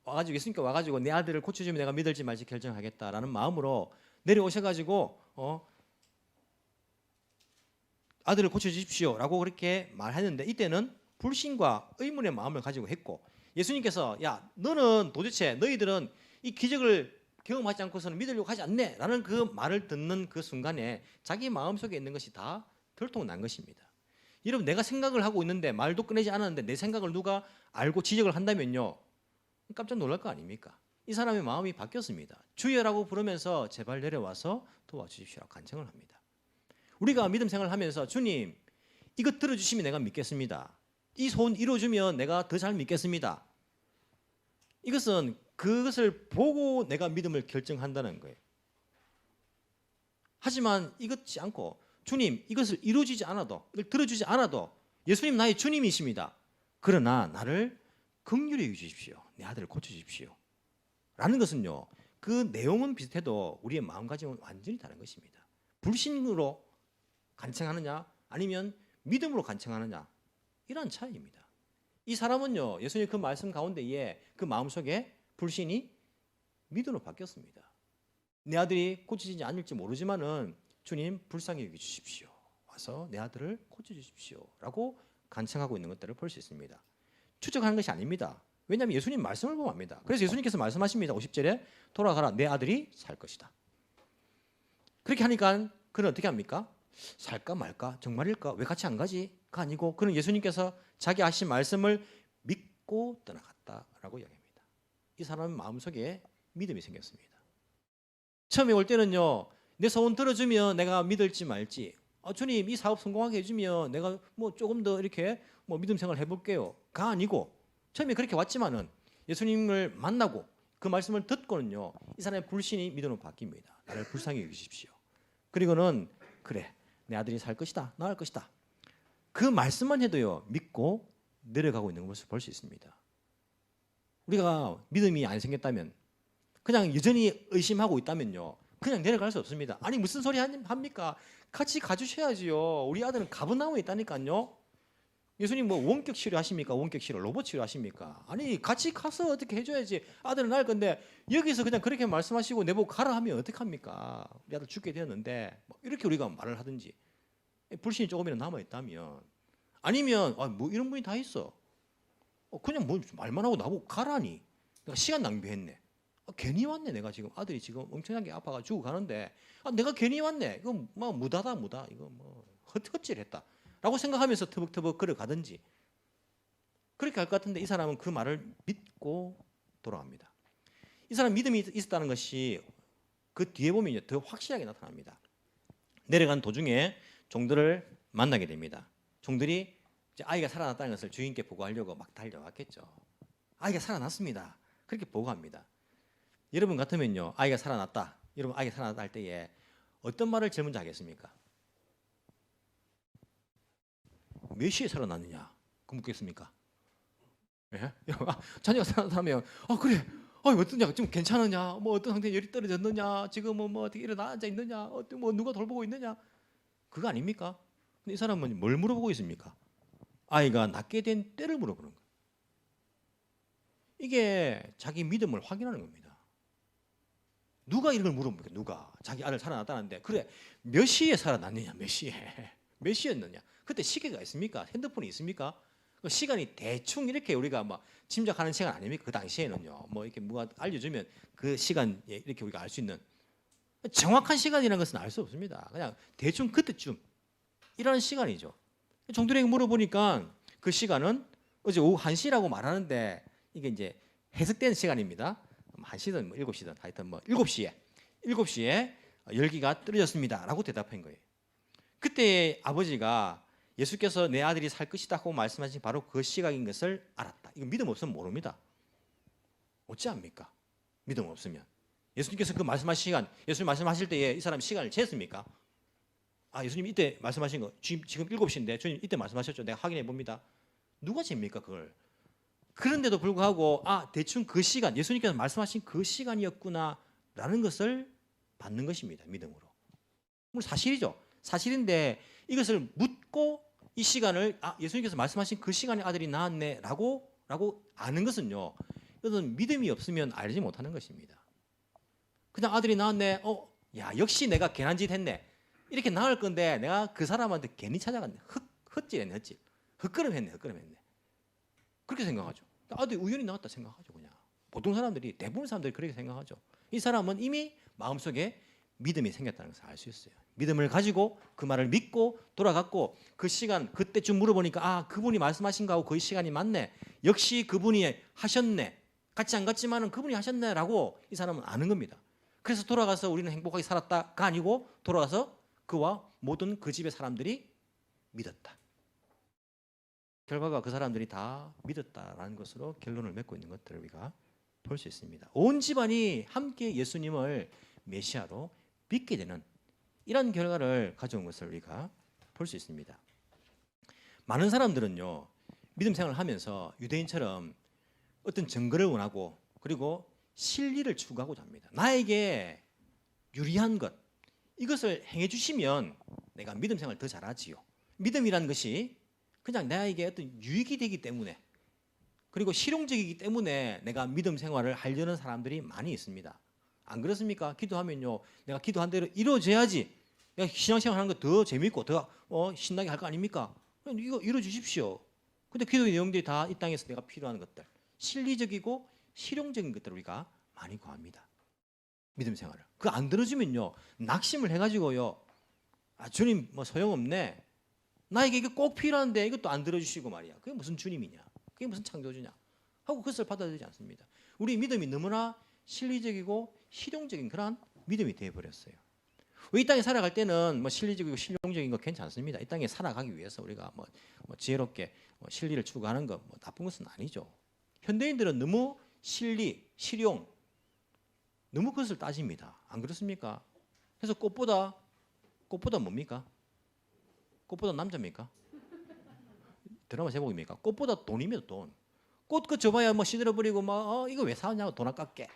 와가지고 내 아들을 고쳐주면 내가 믿을지 말지 결정하겠다라는 마음으로 내려오셔가지고 아들을 고쳐주십시오라고 그렇게 말했는데 이때는 불신과 의문의 마음을 가지고 했고 예수님께서 야 너는 도대체 너희들은 이 기적을 경험하지 않고서는 믿으려고 하지 않네 라는 그 말을 듣는 그 순간에 자기 마음속에 있는 것이 다 들통난 것입니다. 여러분 내가 생각을 하고 있는데 말도 꺼내지 않았는데 내 생각을 누가 알고 지적을 한다면요. 깜짝 놀랄 거 아닙니까? 이 사람의 마음이 바뀌었습니다. 주여라고 부르면서 제발 내려와서 도와주십시오라고 간청을 합니다. 우리가 믿음 생활을 하면서 주님 이것 들어주시면 내가 믿겠습니다. 이 소원 이루어주면 내가 더 잘 믿겠습니다. 이것은 그것을 보고 내가 믿음을 결정한다는 거예요. 하지만 이것지 않고 주님 이것을 이루어지지 않아도 이걸 들어주지 않아도 예수님 나의 주님이십니다. 그러나 나를 긍휼히 여겨 주십시오. 내 아들을 고쳐주십시오. 라는 것은요. 그 내용은 비슷해도 우리의 마음가짐은 완전히 다른 것입니다. 불신으로 간청하느냐 아니면 믿음으로 간청하느냐 이런 차이입니다. 이 사람은요 예수님 그 말씀 가운데에 그 마음속에 불신이 믿음으로 바뀌었습니다. 내 아들이 고쳐지지 않을지 모르지만은 주님 불쌍히 여겨 주십시오. 와서 내 아들을 고쳐주십시오 라고 간청하고 있는 것들을 볼 수 있습니다. 추측하는 것이 아닙니다. 왜냐하면 예수님 말씀을 보면 압니다. 그래서 예수님께서 말씀하십니다. 50절에 돌아가라 내 아들이 살 것이다. 그렇게 하니까 그는 어떻게 합니까? 살까 말까 정말일까 왜 같이 안 가지가 아니고 그는 예수님께서 자기 하신 말씀을 믿고 떠나갔다라고 이야기합니다. 이 사람은 마음속에 믿음이 생겼습니다. 처음에 올 때는요 내 소원 들어주면 내가 믿을지 말지 주님 이 사업 성공하게 해주면 내가 뭐 조금 더 이렇게 뭐 믿음 생활 해볼게요가 아니고 처음에 그렇게 왔지만은 예수님을 만나고 그 말씀을 듣고는요 이 사람의 불신이 믿음으로 바뀝니다. 나를 불쌍히 여기십시오. 그리고는 그래 내 아들이 살 것이다 나을 것이다 그 말씀만 해도요 믿고 내려가고 있는 것을 볼 수 있습니다. 우리가 믿음이 안 생겼다면 그냥 여전히 의심하고 있다면요 그냥 내려갈 수 없습니다. 아니 무슨 소리 합니까? 같이 가주셔야지요. 우리 아들은 가버나움에 있다니까요. 예수님 뭐 원격 치료하십니까? 원격 치료, 로봇 치료하십니까? 아니 같이 가서 어떻게 해줘야지. 아들은 나을 건데 여기서 그냥 그렇게 말씀하시고 내보고 가라 하면 어떡합니까? 우리 아들 죽게 되었는데 뭐 이렇게 우리가 말을 하든지 불신이 조금이라도 남아있다면 아니면 뭐 이런 분이 다 있어. 그냥 뭐 말만 하고 나보고 가라니. 내가 시간 낭비했네. 괜히 왔네. 내가 지금 아들이 지금 엄청나게 아파가 죽어 가는데 내가 괜히 왔네. 이거 뭐 무다다 무다. 이거 뭐 헛질했다. 라고 생각하면서 터벅터벅 걸어가든지 그렇게 할 것 같은데 이 사람은 그 말을 믿고 돌아갑니다. 이 사람 믿음이 있었다는 것이 그 뒤에 보면 더 확실하게 나타납니다. 내려간 도중에 종들을 만나게 됩니다. 종들이 이제 아이가 살아났다는 것을 주인께 보고하려고 막 달려왔겠죠. 아이가 살아났습니다. 그렇게 보고합니다. 여러분 같으면요 아이가 살아났다. 여러분 아이가 살아났다 할 때에 어떤 말을 제일 먼저 하겠습니까? 몇 시에 살아났느냐? 그 묻겠습니까? 예? 자녀가 살아났다면 그래 어떠냐? 지금 괜찮으냐? 뭐 어떤 상태에 열이 떨어졌느냐? 지금 뭐 어떻게 일어나 앉아 있느냐? 뭐 누가 돌보고 있느냐? 그거 아닙니까? 근데 이 사람은 뭘 물어보고 있습니까? 아이가 낳게 된 때를 물어보는 거예요. 이게 자기 믿음을 확인하는 겁니다. 누가 이런 걸 물어봅니까? 누가 자기 아들 살아났다는데 그래 몇 시에 살아났느냐? 몇 시에? 몇 시였느냐? 그때 시계가 있습니까? 핸드폰이 있습니까? 그 시간이 대충 이렇게 우리가 막 짐작하는 시간 아닙니까? 그 당시에는요. 뭐 이렇게 누가 알려주면 그 시간에 이렇게 우리가 알 수 있는 정확한 시간이라는 것은 알 수 없습니다. 그냥 대충 그때쯤 이라는 시간이죠. 종들에게 물어보니까 그 시간은 어제 오후 1시라고 말하는데 이게 이제 해석된 시간입니다. 1시든 뭐 7시든 하여튼 뭐 7시에 열기가 떨어졌습니다. 라고 대답한 거예요. 그때 아버지가 예수께서 내 아들이 살 것이다 하고 말씀하신 바로 그 시각인 것을 알았다. 이거 믿음 없으면 모릅니다. 어찌 압니까? 믿음 없으면. 예수님께서 그 말씀하신 시간, 예수님 말씀하실 때에 이 사람 시간을 쟀습니까? 예수님 이때 말씀하신 거 지금 7시인데 주님 이때 말씀하셨죠. 내가 확인해 봅니다. 누가 잽니까 그걸? 그런데도 불구하고 대충 그 시간, 예수님께서 말씀하신 그 시간이었구나라는 것을 받는 것입니다. 믿음으로. 물론 사실이죠. 사실인데 이것을 묻고 이 시간을 예수님께서 말씀하신 그 시간에 아들이 낳았네라고 아는 것은요. 이것은 믿음이 없으면 알지 못하는 것입니다. 그냥 아들이 낳았네. 역시 내가 괜한 짓 했네. 이렇게 나을 건데 내가 그 사람한테 괜히 찾아갔네. 헛질했네. 헛걸음했네. 그렇게 생각하죠. 아들이 우연히 나왔다 생각하죠. 그냥 보통 사람들이 대부분 사람들이 그렇게 생각하죠. 이 사람은 이미 마음속에 믿음이 생겼다는 것을 알 수 있어요. 믿음을 가지고 그 말을 믿고 돌아갔고 그 시간 그때쯤 물어보니까 그분이 말씀하신 거하고 그 시간이 맞네. 역시 그분이 하셨네. 같이 안 갔지만은 그분이 하셨네라고 이 사람은 아는 겁니다. 그래서 돌아가서 우리는 행복하게 살았다가 아니고 돌아가서 그와 모든 그 집의 사람들이 믿었다. 결과가 그 사람들이 다 믿었다라는 것으로 결론을 맺고 있는 것들을 우리가 볼 수 있습니다. 온 집안이 함께 예수님을 메시아로 믿게 되는 이런 결과를 가져온 것을 우리가 볼 수 있습니다. 많은 사람들은요 믿음 생활을 하면서 유대인처럼 어떤 증거를 원하고 그리고 실리를 추구하고자 합니다. 나에게 유리한 것, 이것을 행해 주시면 내가 믿음 생활을 더 잘하지요. 믿음이라는 것이 그냥 나에게 어떤 유익이 되기 때문에, 그리고 실용적이기 때문에 내가 믿음 생활을 하려는 사람들이 많이 있습니다. 안 그렇습니까? 기도하면요, 내가 기도한 대로 이루어져야지 내가 신앙생활 하는 거 더 재밌고 더 신나게 할 거 아닙니까? 이거 이루어 주십시오. 근데 기도의 내용들이 다 이 땅에서 내가 필요한 것들, 실리적이고 실용적인 것들을 우리가 많이 구합니다. 믿음 생활을. 그거 안 들어주면요, 낙심을 해가지고요, 주님 뭐 소용없네, 나에게 이게 꼭 필요한데 이것도 안 들어주시고 말이야, 그게 무슨 주님이냐, 그게 무슨 창조주냐 하고 그것을 받아들이지 않습니다. 우리 믿음이 너무나 실리적이고 실용적인 그런 믿음이 되어버렸어요. 이 땅에 살아갈 때는 뭐 실리적이고 실용적인 거 괜찮습니다. 이 땅에 살아가기 위해서 우리가 뭐 지혜롭게 실리를 추구하는 거 뭐 나쁜 것은 아니죠. 현대인들은 너무 실리, 실용, 너무 그것을 따집니다. 안 그렇습니까? 그래서 꽃보다 뭡니까? 꽃보다 남자입니까? 드라마 제목입니까? 꽃보다 돈입니다. 돈. 꽃 그 줘봐야 뭐 시들어버리고 막 이거 왜 사냐고, 돈 아깝게.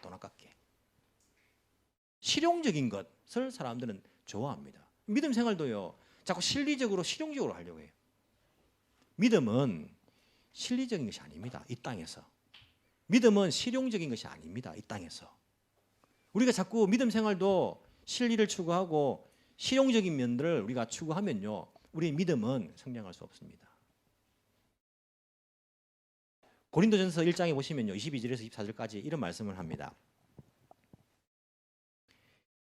실용적인 것을 사람들은 좋아합니다. 믿음 생활도요, 자꾸 실리적으로 실용적으로 하려고 해요. 믿음은 실리적인 것이 아닙니다. 이 땅에서. 믿음은 실용적인 것이 아닙니다. 이 땅에서. 우리가 자꾸 믿음 생활도 실리를 추구하고 실용적인 면들을 우리가 추구하면요, 우리의 믿음은 성장할 수 없습니다. 고린도전서 1장에 보시면요, 22절에서 24절까지 이런 말씀을 합니다.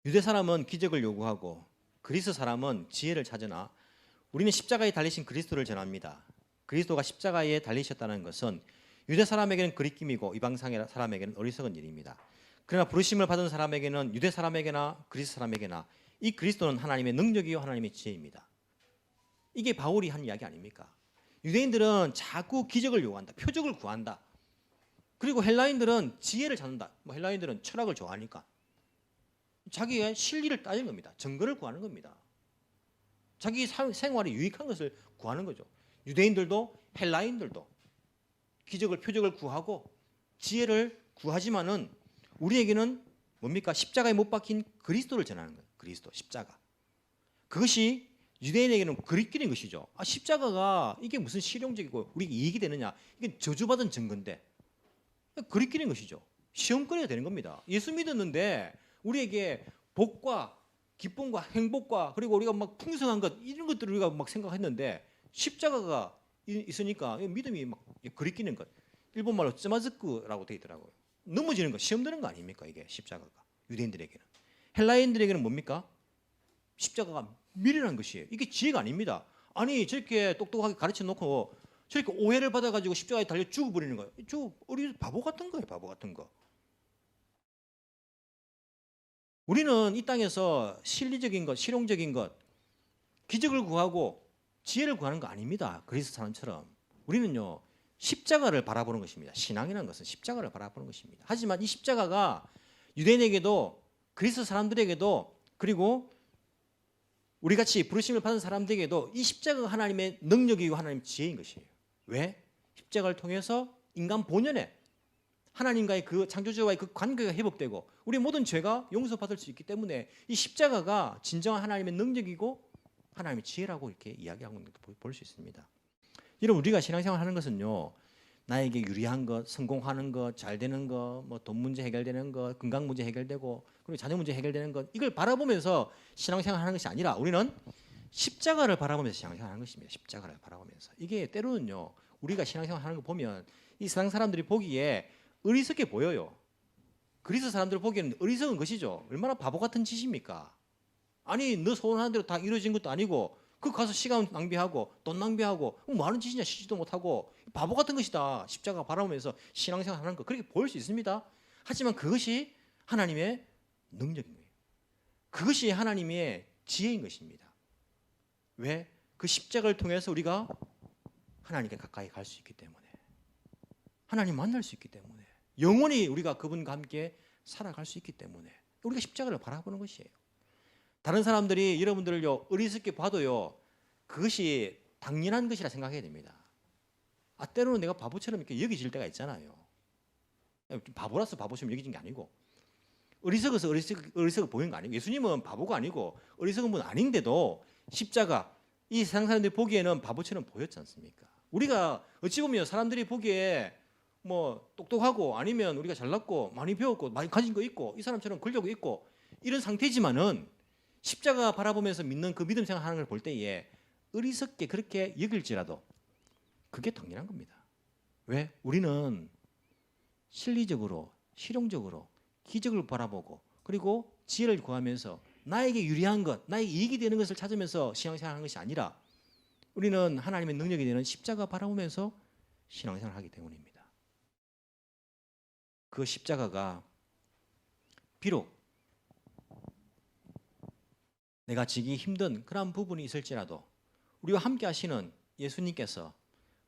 유대 사람은 기적을 요구하고 그리스 사람은 지혜를 찾으나 우리는 십자가에 달리신 그리스도를 전합니다. 그리스도가 십자가에 달리셨다는 것은 유대 사람에게는 그리낌이고 이방 사람에게는 어리석은 일입니다. 그러나 부르심을 받은 사람에게는 유대 사람에게나 그리스 사람에게나 이 그리스도는 하나님의 능력이요 하나님의 지혜입니다. 이게 바울이 한 이야기 아닙니까? 유대인들은 자꾸 기적을 요구한다, 표적을 구한다. 그리고 헬라인들은 지혜를 찾는다. 헬라인들은 철학을 좋아하니까 자기의 실리를 따지는 겁니다. 증거를 구하는 겁니다. 자기 생활에 유익한 것을 구하는 거죠. 유대인들도 헬라인들도 기적을, 표적을 구하고 지혜를 구하지만은 우리에게는 뭡니까? 십자가에 못 박힌 그리스도를 전하는 거예요. 그리스도, 십자가. 그것이 유대인에게는 그리끼는 것이죠. 십자가가 이게 무슨 실용적이고 우리에게 이익이 되느냐? 이게 저주받은 증거인데 그리끼는 것이죠. 시험거리가 되는 겁니다. 예수 믿었는데 우리에게 복과 기쁨과 행복과 그리고 우리가 막 풍성한 것, 이런 것들을 우리가 막 생각했는데 십자가가 있으니까 믿음이 막 그리끼는 것. 일본말로 쯔마즈크라고 되어 있더라고요. 넘어지는 거, 시험 드는 거 아닙니까? 이게 십자가가 유대인들에게는. 헬라인들에게는 뭡니까? 십자가가 미련한 것이에요. 이게 지혜가 아닙니다. 아니 저렇게 똑똑하게 가르쳐 놓고 저렇게 오해를 받아가지고 십자가에 달려 죽어버리는 거예요. 우리 바보 같은 거예요. 바보 같은 거. 우리는 이 땅에서 실리적인 것, 실용적인 것, 기적을 구하고 지혜를 구하는 거 아닙니다. 그리스 사람처럼. 우리는요, 십자가를 바라보는 것입니다. 신앙이라는 것은 십자가를 바라보는 것입니다. 하지만 이 십자가가 유대인에게도 그리스 사람들에게도 그리고 우리같이 부르심을 받은 사람들에게도 이 십자가가 하나님의 능력이고 하나님의 지혜인 것이에요. 왜? 십자가를 통해서 인간 본연에 하나님과의 그 창조주와의 그 관계가 회복되고 우리 모든 죄가 용서받을 수 있기 때문에 이 십자가가 진정한 하나님의 능력이고 하나님의 지혜라고 이렇게 이야기하고 있는 것도 볼 수 있습니다. 여러분, 우리가 신앙생활 하는 것은요, 나에게 유리한 것, 성공하는 것, 잘 되는 것, 뭐 돈 문제 해결되는 것, 건강 문제 해결되고 그리고 자녀 문제 해결되는 것, 이걸 바라보면서 신앙생활 하는 것이 아니라 우리는 십자가를 바라보면서 신앙생활 하는 것입니다. 십자가를 바라보면서. 이게 때로는요, 우리가 신앙생활 하는 거 보면 이 세상 사람들이 보기에 어리석게 보여요. 그리스 사람들 보기에는 어리석은 것이죠. 얼마나 바보 같은 짓입니까? 아니, 너 소원하는 대로 다 이루어진 것도 아니고 그 가서 시간 낭비하고 돈 낭비하고 뭐 하는 짓이냐, 쉬지도 못하고 바보 같은 것이다. 십자가 바라보면서 신앙생활 하는 거, 그렇게 보일 수 있습니다. 하지만 그것이 하나님의 능력인 거예요. 그것이 하나님의 지혜인 것입니다. 왜? 그 십자가를 통해서 우리가 하나님께 가까이 갈 수 있기 때문에, 하나님 만날 수 있기 때문에, 영원히 우리가 그분과 함께 살아갈 수 있기 때문에 우리가 십자가를 바라보는 것이에요. 다른 사람들이 여러분들을요, 어리석게 봐도요, 그것이 당연한 것이라 생각해야 됩니다. 때로는 내가 바보처럼 이렇게 여겨질 때가 있잖아요. 바보라서 바보처럼 여겨진 게 아니고 어리석어서 어리석어 보이는 거 아니고 예수님은 바보가 아니고 어리석은 분 아닌데도 십자가 이 세상 사람들이 보기에는 바보처럼 보였지 않습니까? 우리가 어찌 보면 사람들이 보기에 뭐 똑똑하고 아니면 우리가 잘났고 많이 배웠고 많이 가진 거 있고 이 사람처럼 권력이 있고 이런 상태지만은 십자가 바라보면서 믿는 그 믿음 생활하는 걸 볼 때에 어리석게 그렇게 여길지라도 그게 당연한 겁니다. 왜? 우리는 실리적으로 실용적으로 기적을 바라보고 그리고 지혜를 구하면서 나에게 유리한 것, 나에게 이익이 되는 것을 찾으면서 신앙생활하는 것이 아니라 우리는 하나님의 능력이 되는 십자가 바라보면서 신앙생활을 하기 때문입니다. 그 십자가가 비록 내가 지기 힘든 그런 부분이 있을지라도 우리와 함께 하시는 예수님께서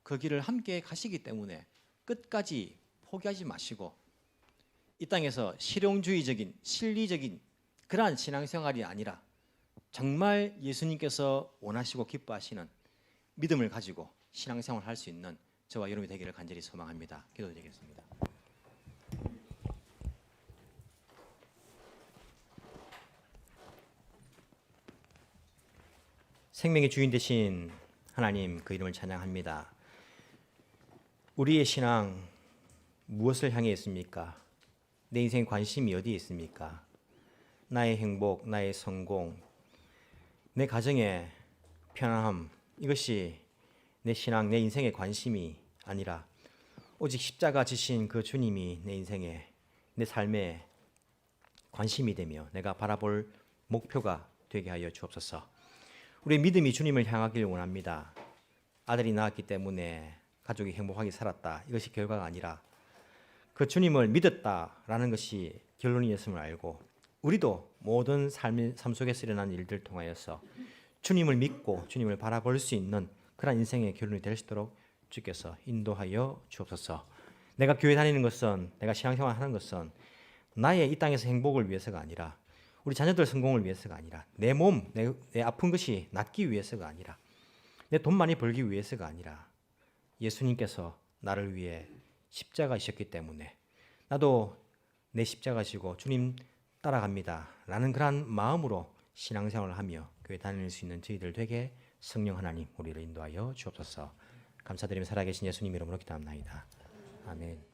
그 길을 함께 가시기 때문에 끝까지 포기하지 마시고 이 땅에서 실용주의적인 실리적인 그러한 신앙생활이 아니라 정말 예수님께서 원하시고 기뻐하시는 믿음을 가지고 신앙생활을 할 수 있는 저와 여러분이 되기를 간절히 소망합니다. 기도드리겠습니다. 생명의 주인 되신 하나님 그 이름을 찬양합니다. 우리의 신앙 무엇을 향해 있습니까? 내 인생 관심이 어디에 있습니까? 나의 행복, 나의 성공, 내 가정의 편안함 이것이 내 신앙, 내 인생의 관심이 아니라 오직 십자가 지신 그 주님이 내 인생의 내 삶의 관심이 되며 내가 바라볼 목표가 되게 하여 주옵소서. 우리의 믿음이 주님을 향하길 원합니다. 아들이 낳았기 때문에 가족이 행복하게 살았다. 이것이 결과가 아니라 그 주님을 믿었다라는 것이 결론이었음을 알고 우리도 모든 삶 속에서 일어난 일들 통하여서 주님을 믿고 주님을 바라볼 수 있는 그런 인생의 결론이 될 수 있도록 주께서 인도하여 주옵소서. 내가 교회 다니는 것은 내가 신앙생활 하는 것은 나의 이 땅에서 행복을 위해서가 아니라 우리 자녀들 성공을 위해서가 아니라 내 몸, 내 아픈 것이 낫기 위해서가 아니라 내 돈 많이 벌기 위해서가 아니라 예수님께서 나를 위해 십자가이셨기 때문에 나도 내 십자가 지고 주님 따라갑니다 라는 그런 마음으로 신앙생활을 하며 교회 다닐 수 있는 저희들 되게 성령 하나님 우리를 인도하여 주옵소서. 감사드리며 살아계신 예수님 이름으로 기도합나이다. 아멘.